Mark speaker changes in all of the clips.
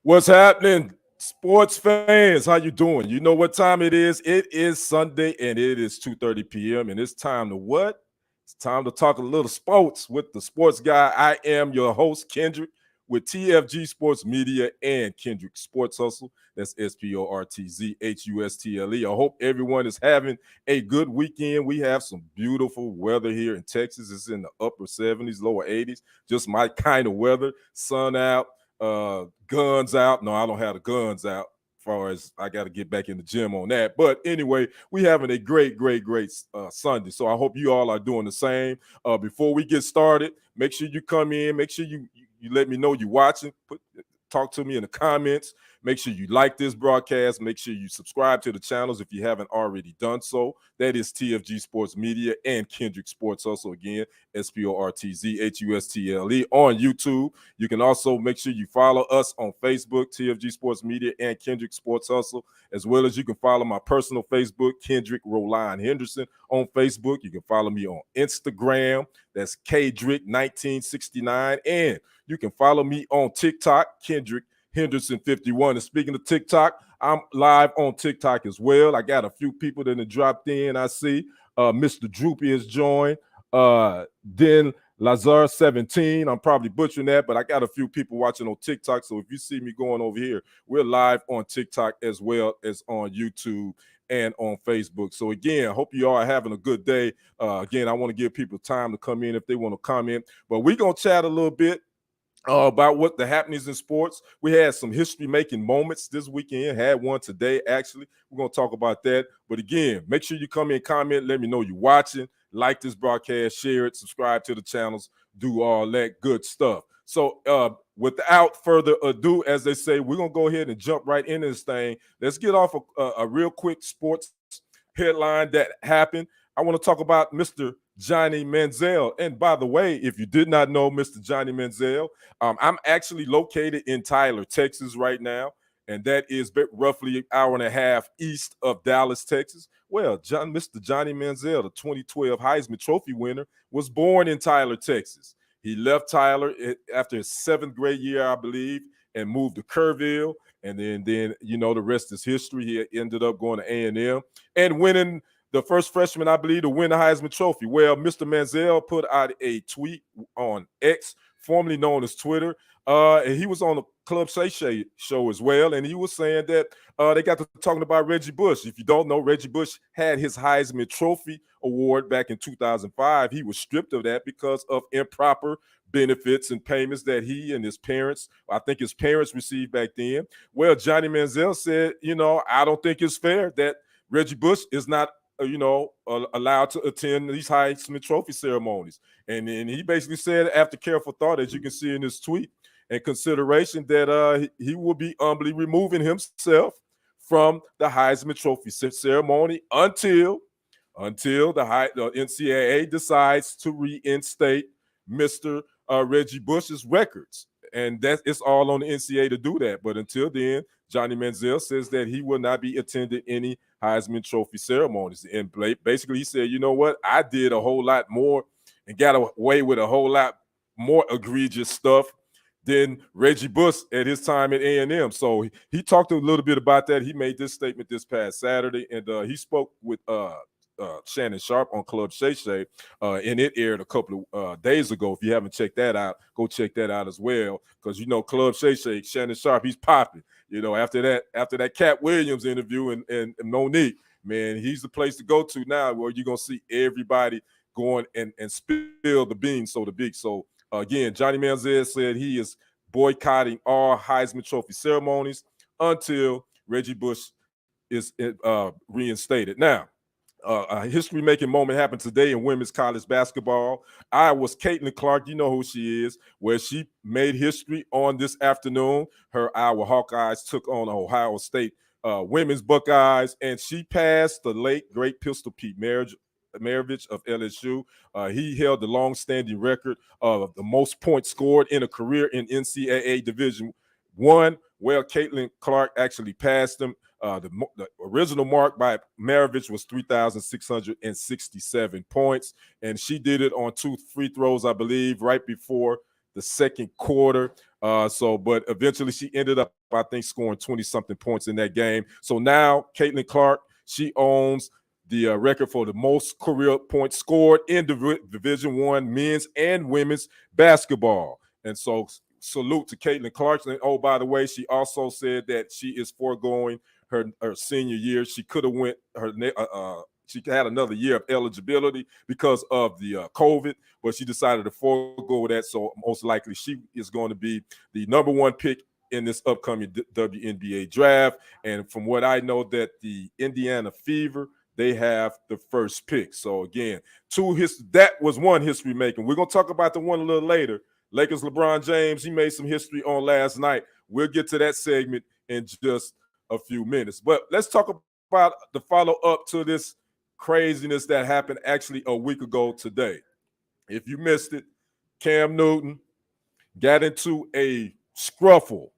Speaker 1: What's happening, sports fans? How you doing? You know what time it is? It is Sunday and it is 2:30 p.m. and it's time to what? It's time to talk a little sports with the sports guy. I am your host, Kendrick, with TFG Sports Media and Kendrick Sports Hustle. That's SporTZ I hope everyone is having a good weekend. We have some beautiful weather here in Texas. It's in the upper 70s, lower 80s. Just my kind of weather. Sun out, guns out. No, I don't have the guns out. As far as I got to get back in the gym on that. But anyway, we having a great Sunday. So I hope you all are doing the same. Before we get started, make sure you come in. Make sure you let me know you're watching. Talk to me in the comments. Make sure you like this broadcast. Make sure you subscribe to the channels if you haven't already done so. That is TFG Sports Media and Kendrick Sports Hustle. Again, SporTZ on YouTube. You can also make sure you follow us on Facebook, TFG Sports Media and Kendrick Sports Hustle, as well as you can follow my personal Facebook, Kendrick Roline Henderson on Facebook. You can follow me on Instagram. That's Kdrick1969. And you can follow me on TikTok, Kendrick Henderson 51. And speaking of TikTok, I'm live on TikTok as well. I got a few people that have dropped in. I see Mr. Droopy has joined. Den Lazar 17. I'm probably butchering that, but I got a few people watching on TikTok. So if you see me going over here, we're live on TikTok as well as on YouTube and on Facebook. So again, I hope you all are having a good day. Again, I want to give people time to come in if they want to comment. But we're going to chat a little bit about what the happenings in sports. We had some history-making moments this weekend. Had one today, actually. We're going to talk about that. But again, make sure you come in, comment, let me know you're watching, like this broadcast, share it, subscribe to the channels, do all that good stuff. So without further ado, as they say, we're going to go ahead and jump right into this thing. Let's get off a real quick sports headline that happened. I want to talk about Mr. Johnny Manziel. And by the way, if you did not know Mr. Johnny Manziel, I'm actually located in Tyler, Texas right now, and that is roughly an hour and a half east of Dallas, Texas. Well, Mr. Johnny Manziel, the 2012 Heisman Trophy winner, was born in Tyler, Texas. He left Tyler after his 7th grade year, I believe, and moved to Kerrville. And then you know, the rest is history. He ended up going to A&M and winning the first freshman, I believe, to win the Heisman Trophy. Well, Mr. Manziel put out a tweet on X, formerly known as Twitter. And he was on the Club Shay Shay show as well. And he was saying that they got to talking about Reggie Bush. If you don't know, Reggie Bush had his Heisman Trophy award back in 2005. He was stripped of that because of improper benefits and payments that he and his parents, I think his parents received back then. Well, Johnny Manziel said, you know, I don't think it's fair that Reggie Bush is not allowed to attend these Heisman Trophy ceremonies. And he basically said, after careful thought, as you can see in this tweet, and consideration, that he will be humbly removing himself from the Heisman Trophy ceremony until the NCAA decides to reinstate Mr. Reggie Bush's records. And it's all on the NCAA to do that. But until then, Johnny Manziel says that he will not be attending any Heisman Trophy ceremonies. And basically he said, you know what? I did a whole lot more and got away with a whole lot more egregious stuff than Reggie Bush at his time at A&M. So he talked a little bit about that. He made this statement this past Saturday, and he spoke with Shannon Sharp on Club Shay Shay, and it aired a couple of days ago. If you haven't checked that out, go check that out as well, because you know Club Shay Shay, Shannon Sharp, he's popping. You know, after that Cat Williams interview and Monique, man, he's the place to go to now, where you're gonna see everybody going and spill the beans, so to speak. So again, Johnny Manziel said he is boycotting all Heisman Trophy ceremonies until Reggie Bush is reinstated. Now, a history-making moment happened today in women's college basketball. Iowa's Caitlin Clark, you know who she is, where she made history on this afternoon. Her Iowa Hawkeyes took on Ohio State women's Buckeyes, and she passed the late, great Pistol Pete Maravich of LSU. He held the long-standing record of the most points scored in a career in NCAA Division I. Well, Caitlin Clark actually passed him. The original mark by Maravich was 3,667 points, and she did it on 2 free throws, I believe, right before the second quarter. But eventually she ended up, I think, scoring 20-something points in that game. So now Caitlin Clark, she owns the record for the most career points scored in Division One men's and women's basketball. And so salute to Caitlin Clark. And oh, by the way, she also said that she is foregoing her senior year. She could have went she had another year of eligibility because of the COVID, but she decided to forego that. So most likely she is going to be the number one pick in this upcoming WNBA draft. And from what I know, that the Indiana Fever, they have the first pick. So again, that was one history making. We're going to talk about the one a little later. Lakers LeBron James, he made some history on last night. We'll get to that segment in just a few minutes. But let's talk about the follow-up to this craziness that happened actually a week ago today. If you missed it, Cam Newton got into a scuffle,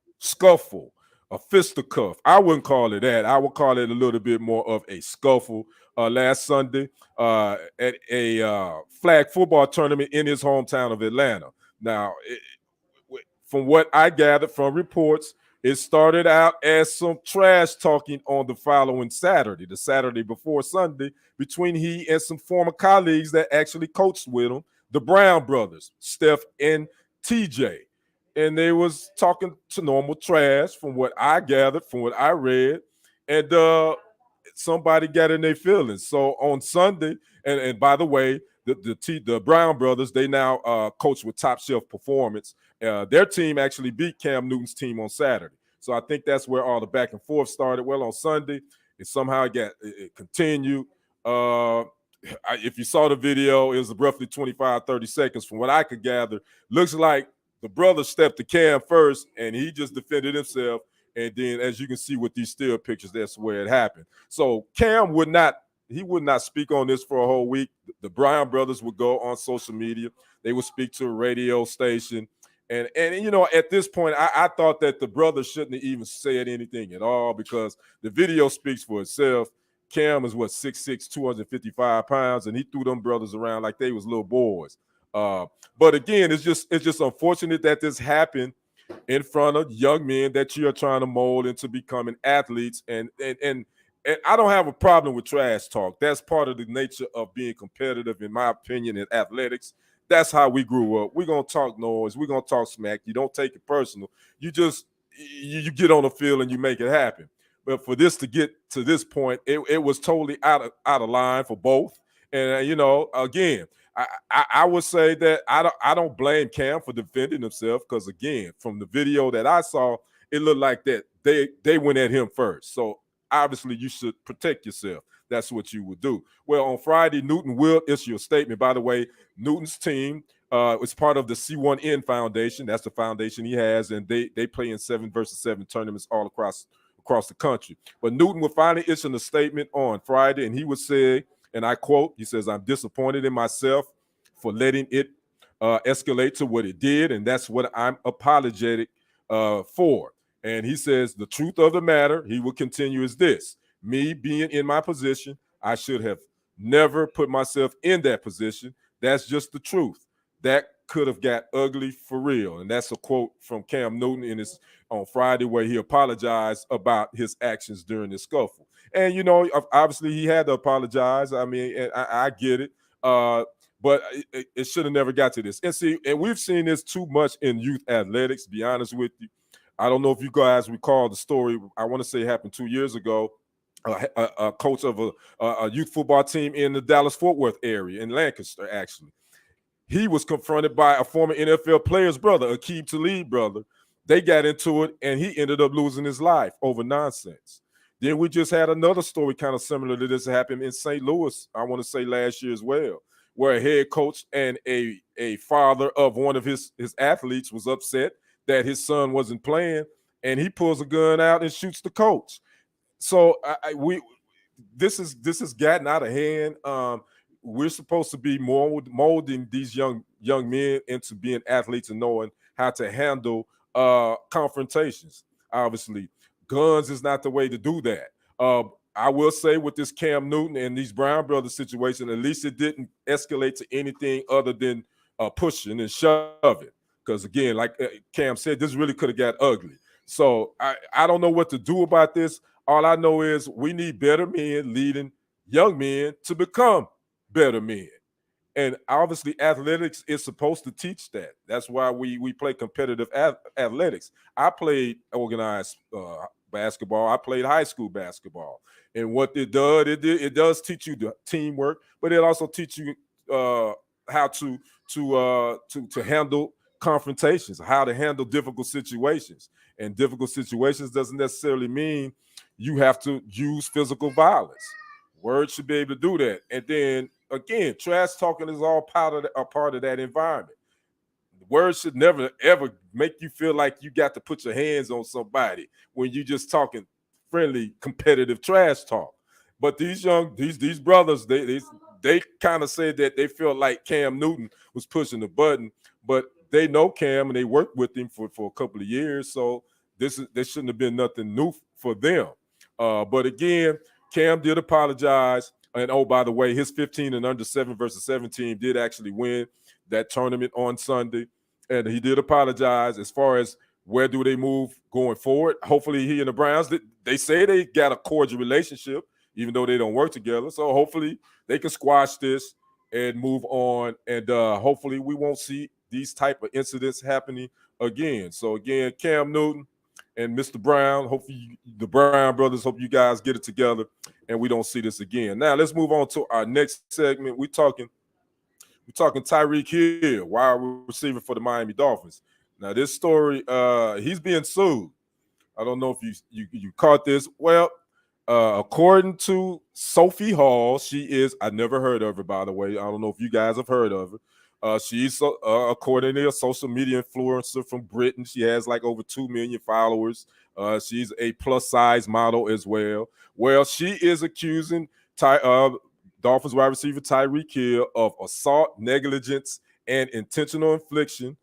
Speaker 1: a fisticuff. I wouldn't call it that. I would call it a little bit more of a scuffle last Sunday at a flag football tournament in his hometown of Atlanta. Now, from what I gathered from reports, it started out as some trash talking on the following Saturday, the Saturday before Sunday, between he and some former colleagues that actually coached with him, the Brown brothers, Steph and TJ. And they was talking to normal trash from what I gathered, from what I read. And somebody got in their feelings. So on Sunday, and by the way, the Brown brothers, they now coach with Top Shelf Performance. Their team actually beat Cam Newton's team on Saturday. So I think that's where all the back and forth started. Well, on Sunday, it continued. If you saw the video, it was roughly 25, 30 seconds. From what I could gather, looks like the brother stepped to Cam first, and he just defended himself. And then, as you can see with these still pictures, that's where it happened. So Cam would not speak on this for a whole week. The Brown brothers would go on social media. They would speak to a radio station. And you know, at this point, I thought that the brother shouldn't have even said anything at all, because the video speaks for itself. Cam is 6'6", 255 pounds, and he threw them brothers around like they was little boys. But again, it's just unfortunate that this happened in front of young men that you are trying to mold into becoming athletes. And I don't have a problem with trash talk. That's part of the nature of being competitive, in my opinion, in athletics. That's how we grew up. We're going to talk noise. We're going to talk smack. You don't take it personal. You just you get on the field and you make it happen. But for this to get to this point, it was totally out of line for both. And, you know, again, I would say that I don't blame Cam for defending himself, because, again, from the video that I saw, it looked like that they went at him first. So obviously you should protect yourself. That's what you would do. Well, on Friday, Newton will issue a statement. By the way, Newton's team is part of the C1N Foundation. That's the foundation he has, and they play in 7-versus-7 tournaments all across the country. But Newton will finally issue a statement on Friday, and he would say, and I quote, he says, "I'm disappointed in myself for letting it escalate to what it did, and that's what I'm apologetic for." And he says, "The truth of the matter," he will continue, "is this. Me being in my position, I should have never put myself in that position. That's just the truth. That could have got ugly for real." And that's a quote from Cam Newton on Friday, where he apologized about his actions during the scuffle. And, you know, obviously he had to apologize. I mean, I get it. But it should have never got to this. And we've seen this too much in youth athletics, to be honest with you. I don't know if you guys recall the story. I want to say it happened 2 years ago. A coach of a youth football team in the Dallas-Fort Worth area, in Lancaster, actually. He was confronted by a former NFL player's brother, Aqib Talib brother. They got into it, and he ended up losing his life over nonsense. Then we just had another story kind of similar to this happen in St. Louis, I want to say last year as well, where a head coach and a father of one of his athletes was upset that his son wasn't playing, and he pulls a gun out and shoots the coach. So this has gotten out of hand. We're supposed to be molding these young men into being athletes and knowing how to handle confrontations. Obviously, guns is not the way to do that. I will say with this Cam Newton and these Brown brothers situation, at least it didn't escalate to anything other than pushing and shoving. Because again, like Cam said, this really could have got ugly. So I don't know what to do about this. All I know is we need better men leading young men to become better men. And obviously, athletics is supposed to teach that. That's why we play competitive athletics. I played organized basketball. I played high school basketball, and what it does teach you the teamwork, but it also teach you how to handle confrontations, how to handle difficult situations. And difficult situations doesn't necessarily mean you have to use physical violence. Words should be able to do that. And then again, trash talking is all a part of that environment. Words should never ever make you feel like you got to put your hands on somebody when you just talking friendly, competitive trash talk. But these brothers, they kind of said that they felt like Cam Newton was pushing the button, but they know Cam and they worked with him for a couple of years, so this shouldn't have been nothing new for them. But again, Cam did apologize. And oh, by the way, his 15 and under 7 versus 7 team did actually win that tournament on Sunday. And he did apologize. As far as where do they move going forward, hopefully he and the Browns, they say they got a cordial relationship, even though they don't work together. So hopefully they can squash this and move on. And hopefully we won't see these type of incidents happening again. So again, Cam Newton and Mr. Brown, hopefully the Brown brothers, hope you guys get it together and we don't see this again. Now let's move on to our next segment. We're talking Tyreek Hill, wide receiver for the Miami Dolphins. Now this story, he's being sued. I don't know if you caught this. Well, according to Sophie Hall, I never heard of her, by the way. I don't know if you guys have heard of her. She's according to a social media influencer from Britain. She has like over 2 million followers. She's a plus size model as well. Well, she is accusing Dolphins wide receiver Tyreek Hill of assault, negligence, and intentional infliction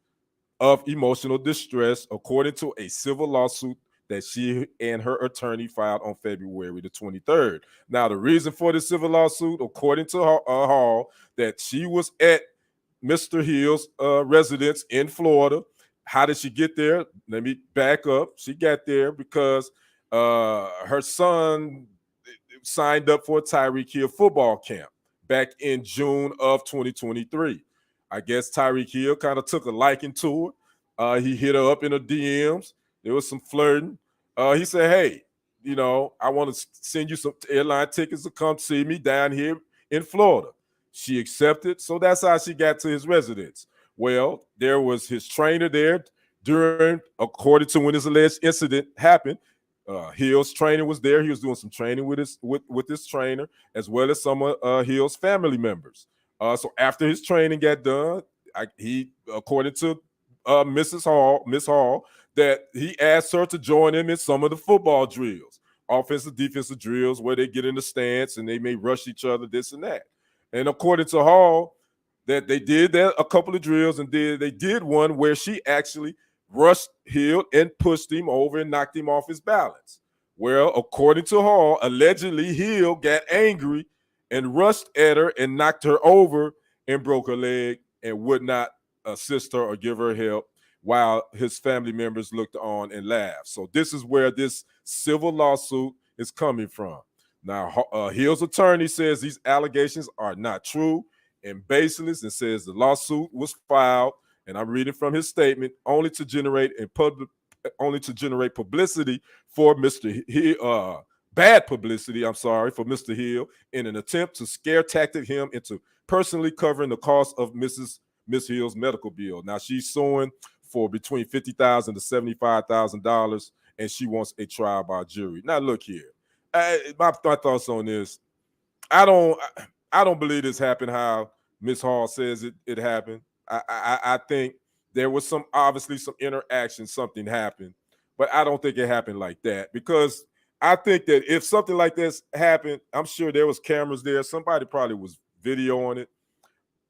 Speaker 1: of emotional distress, according to a civil lawsuit that she and her attorney filed on February the 23rd. Now, the reason for the civil lawsuit, according to Hall, that she was at Mr. Hill's residence in Florida. How did she get there? Let me back up. She got there because her son signed up for a Tyreek Hill football camp back in June of 2023. I guess Tyreek Hill kind of took a liking to her. He hit her up in her DMs. There was some flirting. He said, hey, I want to send you some airline tickets to come see me down here in Florida. She accepted, so that's how she got to his residence. Well, there was his trainer there according to when this alleged incident happened. Hill's trainer was there. He was doing some training with his trainer, as well as some of Hill's family members. So after his training got done, according to Miss Hall, that he asked her to join him in some of the football drills, offensive, defensive drills, where they get in the stance and they may rush each other, this and that. And according to Hall, that they did that a couple of drills, and they did one where she actually rushed Hill and pushed him over and knocked him off his balance. Well, according to Hall, allegedly Hill got angry and rushed at her and knocked her over and broke her leg and would not assist her or give her help, while his family members looked on and laughed. So this is where this civil lawsuit is coming from. Now, Hill's attorney says these allegations are not true and baseless, and says the lawsuit was filed, and I'm reading from his statement, only to generate publicity for Mr. Hill, bad publicity, I'm sorry, for Mr. Hill, in an attempt to scare tactic him into personally covering the cost of Miss Hill's medical bill. Now, she's suing for between $50,000 to $75,000, and she wants a trial by jury. Now, look here. My thoughts on this. I don't believe this happened how Ms. Hall says it happened. I think there was obviously some interaction, something happened, but I don't think it happened like that, because I think that if something like this happened, I'm sure there was cameras there. Somebody probably was videoing it.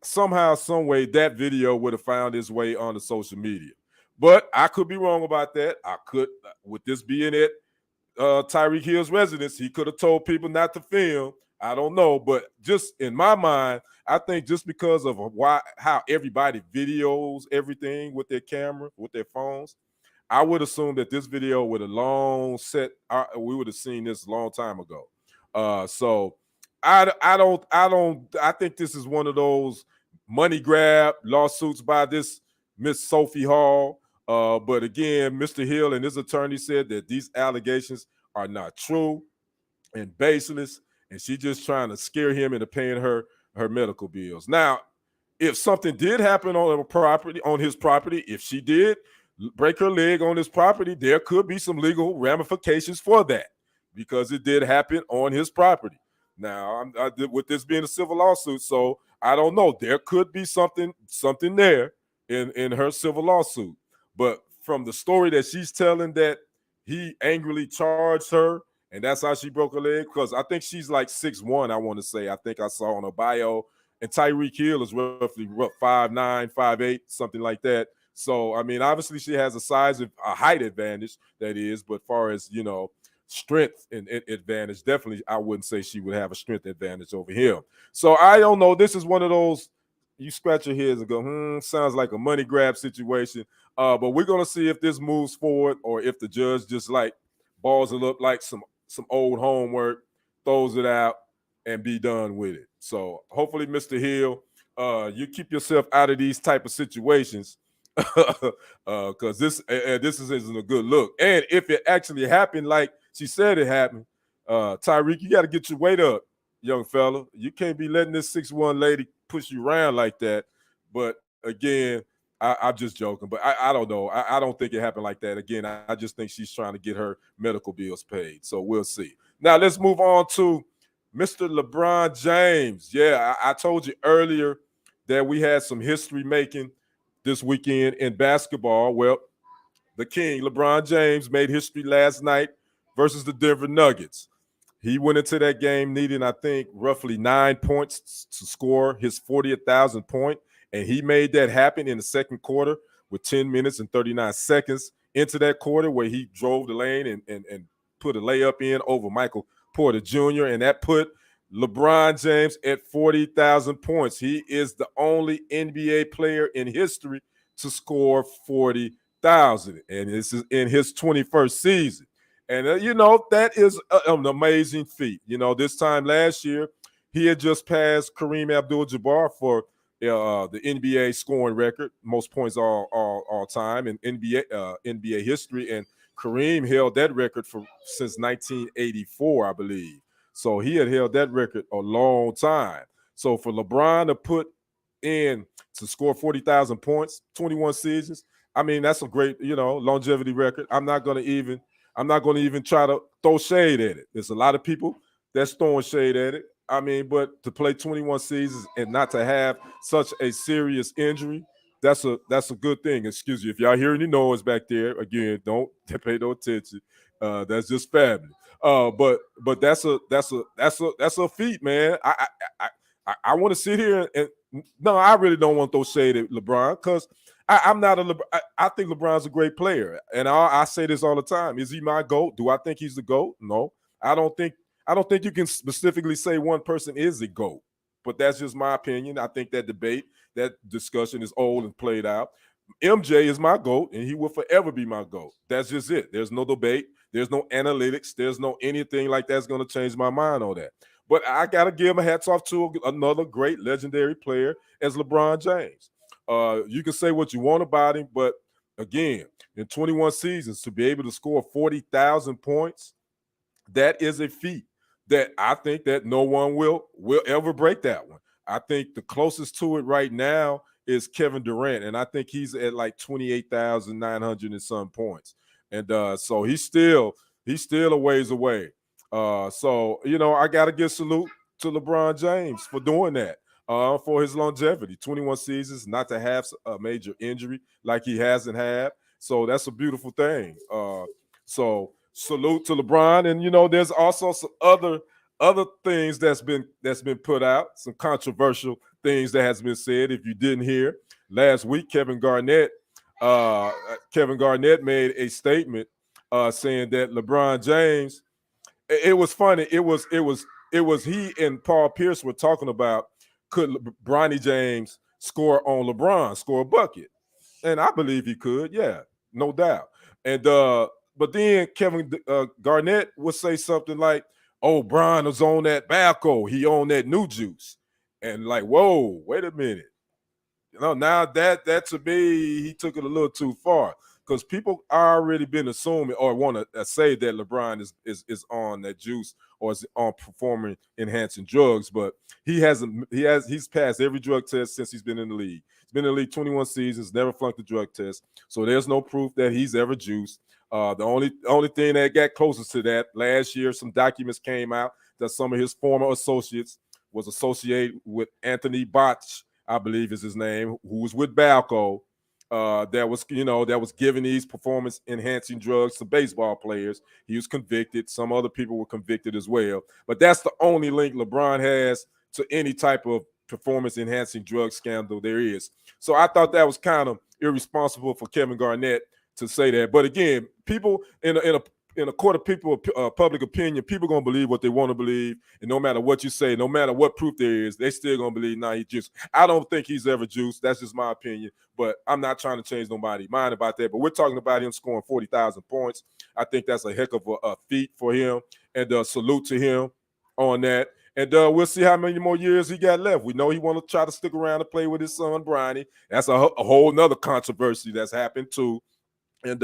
Speaker 1: Somehow, some way, that video would have found its way onto social media. But I could be wrong about that. With this being it, Tyreek Hill's residence, he could have told people not to film. I don't know, but just in my mind, I think just because of how everybody videos everything with their camera, with their phones, I would assume that this video would have long set. We would have seen this a long time ago. So I think this is one of those money grab lawsuits by this Miss Sophie Hall. But again, Mr. Hill and his attorney said that these allegations are not true and baseless, and she just trying to scare him into paying her medical bills. Now, if something did happen on his property, if she did break her leg on his property, there could be some legal ramifications for that because it did happen on his property. Now, with this being a civil lawsuit, so I don't know. There could be something there in her civil lawsuit. But from the story that she's telling, that he angrily charged her, and that's how she broke her leg, because I think she's like 6'1", I want to say. I think I saw on her bio. And Tyreek Hill is roughly 5'9", 5'8", something like that. So, I mean, obviously she has a height advantage, that is, but far as, strength and advantage, definitely I wouldn't say she would have a strength advantage over him. So I don't know. This is one of those, you scratch your heads and go, sounds like a money grab situation. But we're going to see if this moves forward or if the judge just like balls it up like some old homework, throws it out, and be done with it. So hopefully, Mr. Hill, you keep yourself out of these type of situations, because this isn't a good look. And if it actually happened like she said it happened, Tyreek, you got to get your weight up, young fella. You can't be letting this 6'1" lady push you around like that. But again, I'm just joking, but I don't know. I don't think it happened like that. Again, I just think she's trying to get her medical bills paid. So we'll see. Now let's move on to Mr. LeBron James. Yeah, I told you earlier that we had some history making this weekend in basketball. Well, the king, LeBron James, made history last night versus the Denver Nuggets. He went into that game needing, I think, roughly 9 points to score his 40,000th point. And he made that happen in the second quarter with 10 minutes and 39 seconds into that quarter, where he drove the lane and put a layup in over Michael Porter Jr., and that put LeBron James at 40,000 points. He is the only NBA player in history to score 40,000, and this is in his 21st season. And, that is an amazing feat. This time last year, he had just passed Kareem Abdul-Jabbar for the NBA scoring record, most points all time in NBA history, and Kareem held that record since 1984, I believe. So he had held that record a long time. So for LeBron to put in to score 40,000 points, 21 seasons, I mean, that's a great, longevity record. I'm not going to even try to throw shade at it. There's a lot of people that's throwing shade at it. I mean, but to play 21 seasons and not to have such a serious injury, that's a good thing. Excuse me if y'all hear any noise back there. Again, don't pay no attention. That's just fabulous. But that's a feat, man. I want to sit here and no, I really don't want to throw shade at LeBron, because I'm not I think LeBron's a great player, and I say this all the time. Is he my GOAT? Do I think he's the GOAT? No, I don't think you can specifically say one person is a GOAT, but that's just my opinion. I think that discussion is old and played out. MJ is my GOAT, and he will forever be my GOAT. That's just it. There's no debate. There's no analytics. There's no anything like that's going to change my mind on that. But I got to give my hats off to another great legendary player as LeBron James. You can say what you want about him, but again, in 21 seasons, to be able to score 40,000 points, that is a feat that I think that no one will ever break that one. I think the closest to it right now is Kevin Durant, and I think he's at like 28,900 and some points. And so he's still a ways away. So, I got to give salute to LeBron James for doing that, for his longevity, 21 seasons, not to have a major injury like he hasn't had. So that's a beautiful thing. So salute to LeBron. And, there's also some other things that's been put out, some controversial things that has been said. If you didn't hear, last week, Kevin Garnett made a statement saying that LeBron James, it was funny. It was it was he and Paul Pierce were talking about could Bronny James score on LeBron, score a bucket, and I believe he could. Yeah, no doubt. And but then Kevin Garnett would say something like, "Oh, Bron was on that Balco. He on that new juice," and like, whoa, wait a minute. Now that to me, he took it a little too far because people already been assuming or want to say that LeBron is on that juice or is on performing enhancing drugs, but he's passed every drug test since he's been in the league. He's been in the league 21 seasons, never flunked the drug test, so there's no proof that he's ever juiced. The only thing that got closest to that last year, some documents came out that some of his former associates was associated with Anthony Botch, I believe is his name, who was with Balco, that was giving these performance enhancing drugs to baseball players. He was convicted. Some other people were convicted as well. But that's the only link LeBron has to any type of performance enhancing drug scandal there is. So I thought that was kind of irresponsible for Kevin Garnett to say that. But again, people in a court of people, public opinion, people gonna believe what they want to believe, and no matter what you say, no matter what proof there is, they still gonna believe. Nah, he juiced. I don't think he's ever juiced. That's just my opinion. But I'm not trying to change nobody's mind about that. But we're talking about him scoring 40,000 points. I think that's a heck of a feat for him, and salute to him on that. And we'll see how many more years he got left. We know he want to try to stick around and play with his son Bronny. That's a whole nother controversy that's happened too. And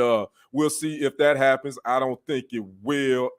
Speaker 1: we'll see if that happens. I don't think it will.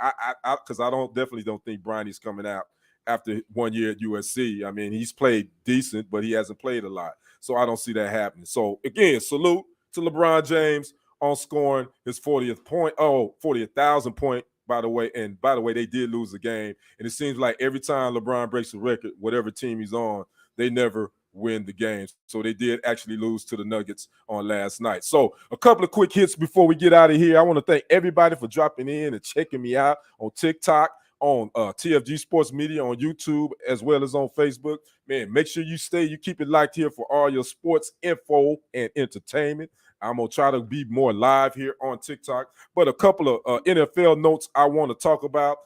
Speaker 1: Because I definitely don't think Bronny's coming out after 1 year at USC. I mean, he's played decent, but he hasn't played a lot. So I don't see that happening. So again, salute to LeBron James on scoring his 40,000 point, by the way. And by the way, they did lose the game. And it seems like every time LeBron breaks a record, whatever team he's on, they never win the games. So they did actually lose to the Nuggets on last night. So a couple of quick hits before we get out of here. I want to thank everybody for dropping in and checking me out on TikTok, on TFG Sports Media, on YouTube, as well as on Facebook. Man, make sure you keep it locked here for all your sports info and entertainment. I'm going to try to be more live here on TikTok. But a couple of NFL notes I want to talk about.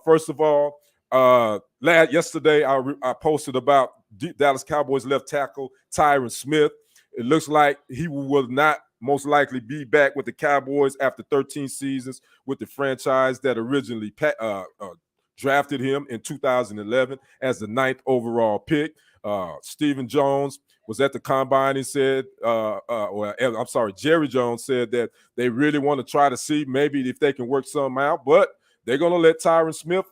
Speaker 1: First of all, yesterday I posted about Dallas Cowboys left tackle Tyron Smith. It looks like he will not most likely be back with the Cowboys after 13 seasons with the franchise that originally drafted him in 2011 as the 9th overall pick. Stephen Jones was at the combine and said, Jerry Jones said that they really want to try to see maybe if they can work something out, but they're going to let Tyron Smith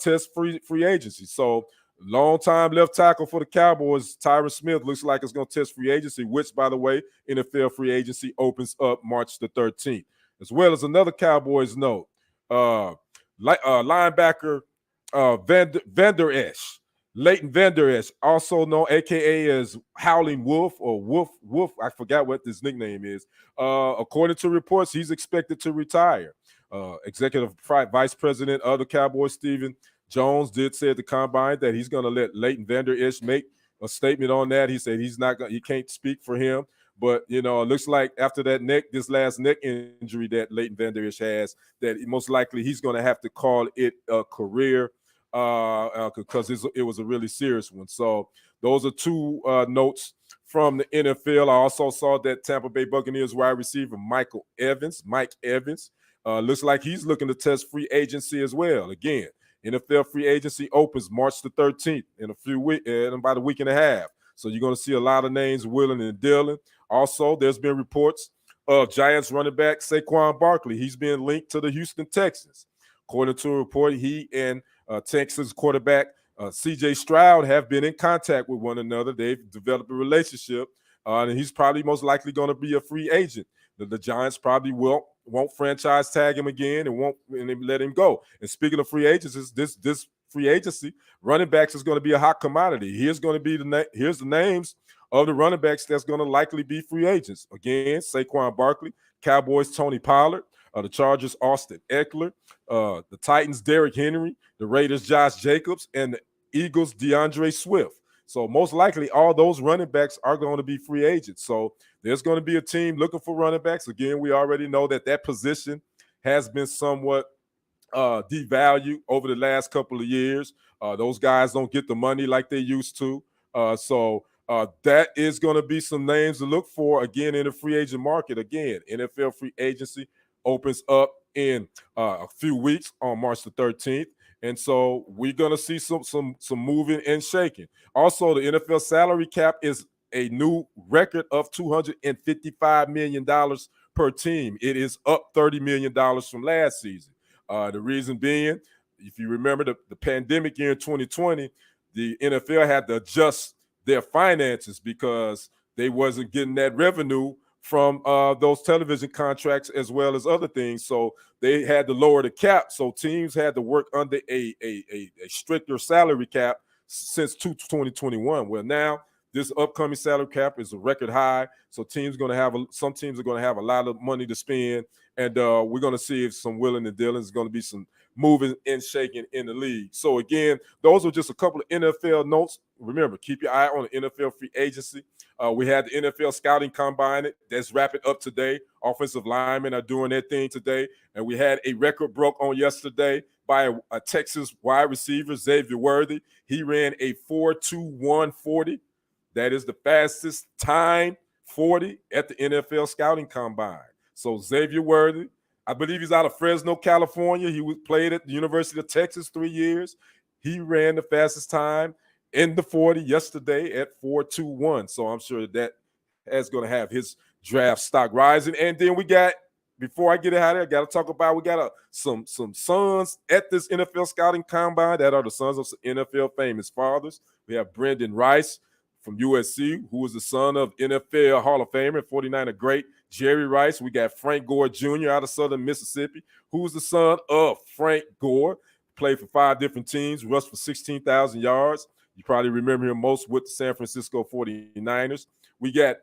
Speaker 1: test free agency. So long time left tackle for the Cowboys, Tyron Smith, looks like it's going to test free agency, which, by the way, NFL free agency opens up March the 13th. As well as another Cowboys note, linebacker Vander Esch, Leighton Vander Esch, also known a.k.a. as Howling Wolf or Wolf, I forgot what his nickname is. According to reports, he's expected to retire. Executive Vice President of the Cowboys, Stephen Jones, did say at the combine that he's going to let Leighton Vander Esch make a statement on that. He said he can't speak for him, but it looks like after this last neck injury that Leighton Vander Esch has, that most likely he's going to have to call it a career because it was a really serious one. So those are two notes from the NFL. I also saw that Tampa Bay Buccaneers wide receiver Mike Evans, looks like he's looking to test free agency as well. Again, NFL free agency opens March the 13th in about a week and a half. So you're going to see a lot of names willing and dealing. Also, there's been reports of Giants running back Saquon Barkley. He's been linked to the Houston Texans. According to a report, he and Texas quarterback C.J. Stroud have been in contact with one another. They've developed a relationship, and he's probably most likely going to be a free agent. The Giants probably won't franchise tag him again and let him go. And speaking of free agents, this free agency, running backs is going to be a hot commodity. Here's the names of the running backs that's going to likely be free agents. Again, Saquon Barkley, Cowboys Tony Pollard, the Chargers Austin Eckler, the Titans Derrick Henry, the Raiders Josh Jacobs, and the Eagles DeAndre Swift. So most likely all those running backs are going to be free agents. So there's going to be a team looking for running backs. Again, we already know that position has been somewhat devalued over the last couple of years. Those guys don't get the money like they used to. So that is going to be some names to look for again in the free agent market. Again, NFL free agency opens up in a few weeks on March the 13th. And so we're going to see some moving and shaking. Also, the NFL salary cap is a new record of $255 million per team. It is up $30 million from last season. The reason being, if you remember the pandemic year in 2020, the NFL had to adjust their finances because they wasn't getting that revenue from those television contracts as well as other things. So they had to lower the cap. So teams had to work under a stricter salary cap since 2021. Well, now this upcoming salary cap is a record high. So some teams are going to have a lot of money to spend. And we're going to see if some willing and dealing is going to be some moving and shaking in the league. So again, those are just a couple of NFL notes. Remember, keep your eye on the NFL free agency. We had the NFL scouting combine that's wrapping up today. Offensive linemen are doing their thing today. And we had a record broke on yesterday by a Texas wide receiver, Xavier Worthy. He ran a 4.21 40. That is the fastest time 40 at the NFL scouting combine. So Xavier Worthy, I believe he's out of Fresno, California. He played at the University of Texas 3 years. He ran the fastest time in the 40 yesterday at 4.21. So I'm sure that is going to have his draft stock rising. And then we got, before I get out of there, I got to talk about, we got some sons at this NFL scouting combine that are the sons of some NFL famous fathers. We have Brendan Rice from USC, who was the son of NFL Hall of Famer, 49er great Jerry Rice. We got Frank Gore Jr. out of Southern Mississippi, who was the son of Frank Gore, played for 5 different teams, rushed for 16,000 yards. You probably remember him most with the San Francisco 49ers. We got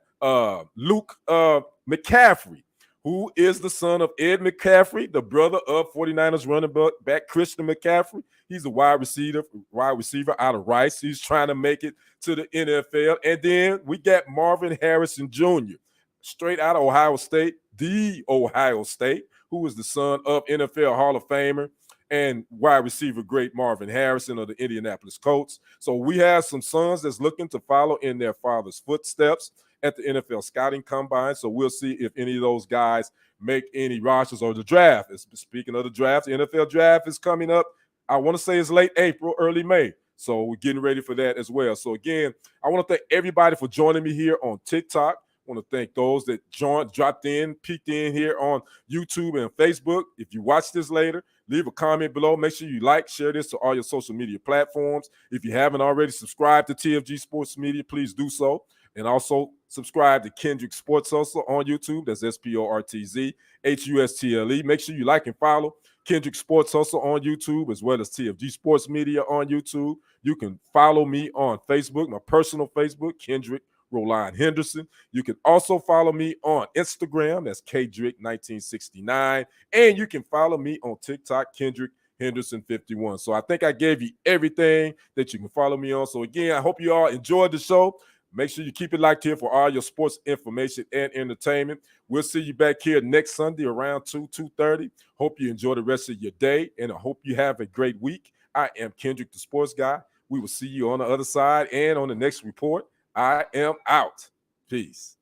Speaker 1: Luke McCaffrey, who is the son of Ed McCaffrey, the brother of 49ers running back Christian McCaffrey. He's a wide receiver out of Rice. He's trying to make it to the NFL. And then we got Marvin Harrison Jr., straight out of Ohio State, who is the son of NFL Hall of Famer and wide receiver great Marvin Harrison of the Indianapolis Colts. So we have some sons that's looking to follow in their father's footsteps at the NFL scouting combine. So we'll see if any of those guys make any rosters or the draft. Speaking of the draft, the NFL draft is coming up. I want to say it's late April, early May. So we're getting ready for that as well. So again, I want to thank everybody for joining me here on TikTok. I want to thank those that dropped in, peeked in here on YouTube and Facebook. If you watch this later, leave a comment below. Make sure you like, share this to all your social media platforms. If you haven't already subscribed to TFG Sports Media, please do so. And also subscribe to Kendrick Sports Hustle on YouTube. That's SporTZ HUSTLE. Make sure you like and follow Kendrick Sports Hustle on YouTube, as well as TFG Sports Media on YouTube. You can follow me on Facebook, my personal Facebook, Kendrick Roline Henderson. You can also follow me on Instagram. That's Kendrick1969. And you can follow me on TikTok, Kendrick Henderson 51. So I think I gave you everything that you can follow me on. So again, I hope you all enjoyed the show. Make sure you keep it locked here for all your sports information and entertainment. We'll see you back here next Sunday around 2:30. Hope you enjoy the rest of your day, and I hope you have a great week. I am Kendrick, the Sports Guy. We will see you on the other side and on the next report. I am out. Peace.